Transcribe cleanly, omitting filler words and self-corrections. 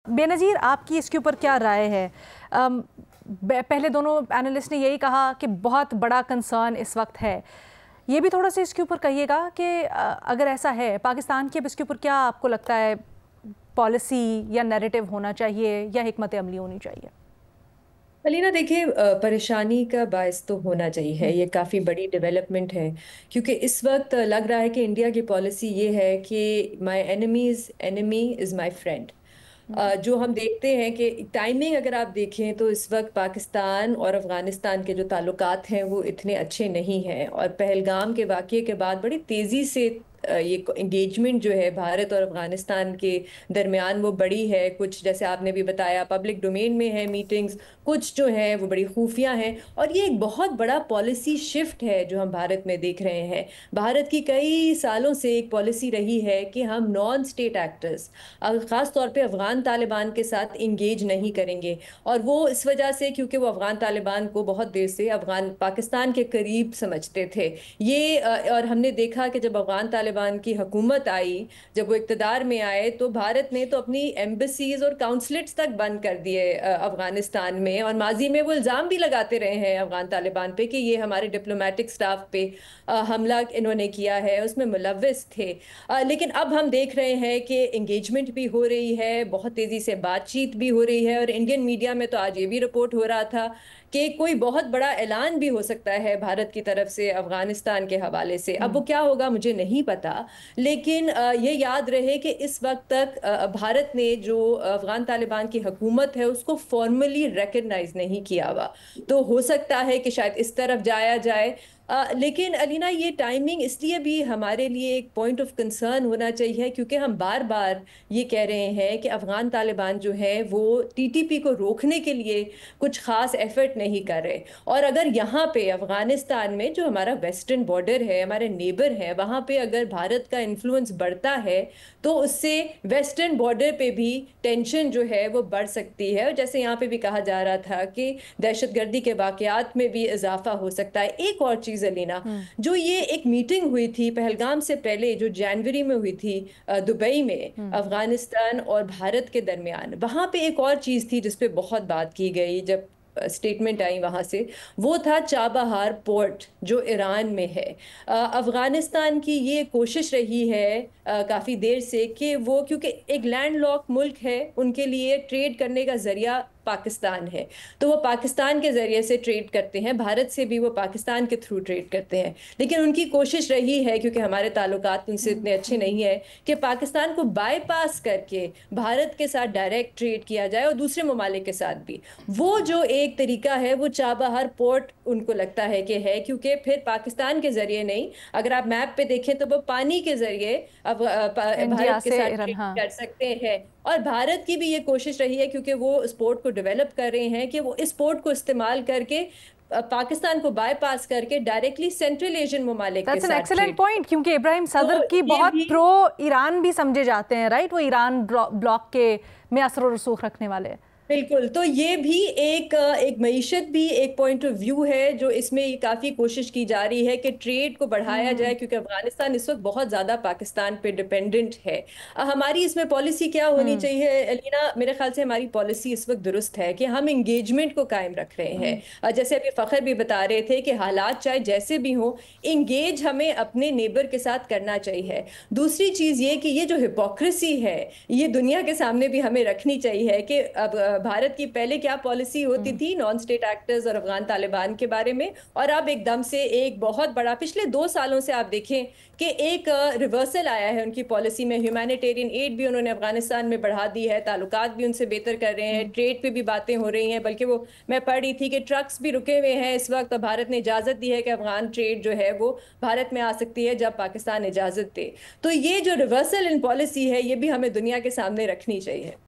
बेनज़ीर, आपकी इसके ऊपर क्या राय है? पहले दोनों एनालिस्ट ने यही कहा कि बहुत बड़ा कंसर्न इस वक्त है। ये भी थोड़ा सा इसके ऊपर कहिएगा कि अगर ऐसा है पाकिस्तान की, अब इसके ऊपर क्या आपको लगता है पॉलिसी या नैरेटिव होना चाहिए या हिकमत अमली होनी चाहिए? अलीना देखिए, परेशानी का बायस तो होना चाहिए, ये काफ़ी बड़ी डेवलपमेंट है। क्योंकि इस वक्त लग रहा है कि इंडिया की पॉलिसी ये है कि my enemies enemy is my friend. जो हम देखते हैं कि टाइमिंग अगर आप देखें तो इस वक्त पाकिस्तान और अफ़गानिस्तान के जो ताल्लुकात हैं वो इतने अच्छे नहीं हैं, और पहलगाम के वाक़ये के बाद बड़ी तेज़ी से ये इंगेजमेंट जो है भारत और अफ़गानिस्तान के दरमियान वो बड़ी है। कुछ जैसे आपने भी बताया पब्लिक डोमेन में है मीटिंग्स, कुछ जो हैं वो बड़ी खुफिया हैं, और ये एक बहुत बड़ा पॉलिसी शिफ्ट है जो हम भारत में देख रहे हैं। भारत की कई सालों से एक पॉलिसी रही है कि हम नॉन स्टेट एक्टर्स, ख़ास तौर पे अफ़गान तालिबान के साथ इंगेज नहीं करेंगे। और वो इस वजह से क्योंकि वो अफ़गान तालिबान को बहुत देर से अफ़गान पाकिस्तान के करीब समझते थे। और हमने देखा कि जब अफ़गान तालिबान की हुकूमत आई, जब वो इक़्तिदार में आए, तो भारत ने तो अपनी एम्बेसीज और काउंसलेट्स तक बंद कर दिए अफ़गानिस्तान में, और माजी में वो इल्ज़ाम भी लगाते रहे हैं अफ़गान तालिबान पे कि ये हमारे डिप्लोमेटिक स्टाफ पे हमला इन्होंने किया है, उसमें मुलव्विस थे। लेकिन अब हम देख रहे हैं कि इंगेजमेंट भी हो रही है, बहुत तेज़ी से बातचीत भी हो रही है, और इंडियन मीडिया में तो आज ये भी रिपोर्ट हो रहा था कि कोई बहुत बड़ा ऐलान भी हो सकता है भारत की तरफ से अफ़गानिस्तान के हवाले से। अब वो क्या होगा मुझे नहीं पता, लेकिन ये याद रहे कि इस वक्त तक भारत ने जो अफ़गान तालिबान की हुकूमत है उसको फॉर्मली रिकग्नाइज नहीं किया हुआ। तो हो सकता है कि शायद इस तरफ जाया जाए। लेकिन अलीना, ये टाइमिंग इसलिए भी हमारे लिए एक पॉइंट ऑफ कंसर्न होना चाहिए क्योंकि हम बार बार ये कह रहे हैं कि अफ़गान तालिबान जो है वो टीटीपी को रोकने के लिए कुछ ख़ास एफर्ट नहीं कर रहे। और अगर यहाँ पे अफ़गानिस्तान में जो हमारा वेस्टर्न बॉर्डर है, हमारे नेबर हैं, वहाँ पे अगर भारत का इन्फ्लुएंस बढ़ता है तो उससे वेस्टर्न बॉर्डर पे भी टेंशन जो है वो बढ़ सकती है। और जैसे यहाँ पे भी कहा जा रहा था कि दहशतगर्दी के वाक़यात में भी इजाफा हो सकता है। एक और चीज़ अलीना, जो ये एक मीटिंग हुई थी पहलगाम से पहले जो जनवरी में हुई थी दुबई में अफ़गानिस्तान और भारत के दरमियान, वहाँ पे एक और चीज़ थी जिस पे बहुत बात की गई जब स्टेटमेंट आई वहाँ से, वो था चाबहार पोर्ट जो ईरान में है। अफ़गानिस्तान की ये कोशिश रही है काफ़ी देर से कि वो, क्योंकि एक लैंडलॉक मुल्क है, उनके लिए ट्रेड करने का ज़रिया पाकिस्तान है, तो वो पाकिस्तान के ज़रिए से ट्रेड करते हैं, भारत से भी वो पाकिस्तान के थ्रू ट्रेड करते हैं। लेकिन उनकी कोशिश रही है, क्योंकि हमारे ताल्लुकात उनसे इतने अच्छे नहीं है, कि पाकिस्तान को बाईपास करके भारत के साथ डायरेक्ट ट्रेड किया जाए और दूसरे ममालिक के साथ भी। वो जो एक तरीका है वो चाबहार पोर्ट उनको लगता है कि है, क्योंकि फिर पाकिस्तान के ज़रिए नहीं, अगर आप मैप पे देखें तो वो पानी के ज़रिए अब इंडिया भारत के से साथ ईरान, ट्रेड हाँ। कर सकते हैं। और भारत की भी ये कोशिश रही है, क्योंकि वो इस पोर्ट को डेवलप कर रहे हैं, कि वो इस पोर्ट को इस्तेमाल करके पाकिस्तान को बाईपास करके डायरेक्टली सेंट्रल एशियन ममालिक के दैट्स एन साथ एक्सीलेंट ट्रेड। पॉइंट, क्योंकि इब्राहिम तो सदर की ये बहुत भी प्रो ईरान भी समझे जाते हैं, राइट? वो ईरान ब्लॉक के में असर और रसूख रखने वाले। बिल्कुल, तो ये भी एक मईशत भी एक पॉइंट ऑफ व्यू है जो इसमें काफ़ी कोशिश की जा रही है कि ट्रेड को बढ़ाया जाए, क्योंकि अफगानिस्तान इस वक्त बहुत ज़्यादा पाकिस्तान पे डिपेंडेंट है। हमारी इसमें पॉलिसी क्या होनी चाहिए अलीना? मेरे ख्याल से हमारी पॉलिसी इस वक्त दुरुस्त है कि हम इंगेजमेंट को कायम रख रहे हैं। जैसे अभी फ़खर भी बता रहे थे कि हालात चाहे जैसे भी हों, इंगेज हमें अपने नेबर के साथ करना चाहिए। दूसरी चीज़ ये कि ये जो हिपोक्रेसी है ये दुनिया के सामने भी हमें रखनी चाहिए कि अब भारत की पहले क्या पॉलिसी होती थी नॉन स्टेट एक्टर्स और अफगान तालिबान के बारे में, और अब एकदम से एक बहुत बड़ा, पिछले 2 सालों से आप देखें कि एक रिवर्सल आया है उनकी पॉलिसी में। ह्यूमैनिटेरियन एड भी उन्होंने अफगानिस्तान में बढ़ा दी है, ताल्लुकात भी उनसे बेहतर कर रहे हैं, ट्रेड पे भी बातें हो रही हैं, बल्कि वो मैं पढ़ रही थी कि ट्रक्स भी रुके हुए हैं इस वक्त। भारत ने इजाज़त दी है कि अफगान ट्रेड जो है वो भारत में आ सकती है जब पाकिस्तान इजाज़त दे। तो ये जो रिवर्सल इन पॉलिसी है ये भी हमें दुनिया के सामने रखनी चाहिए।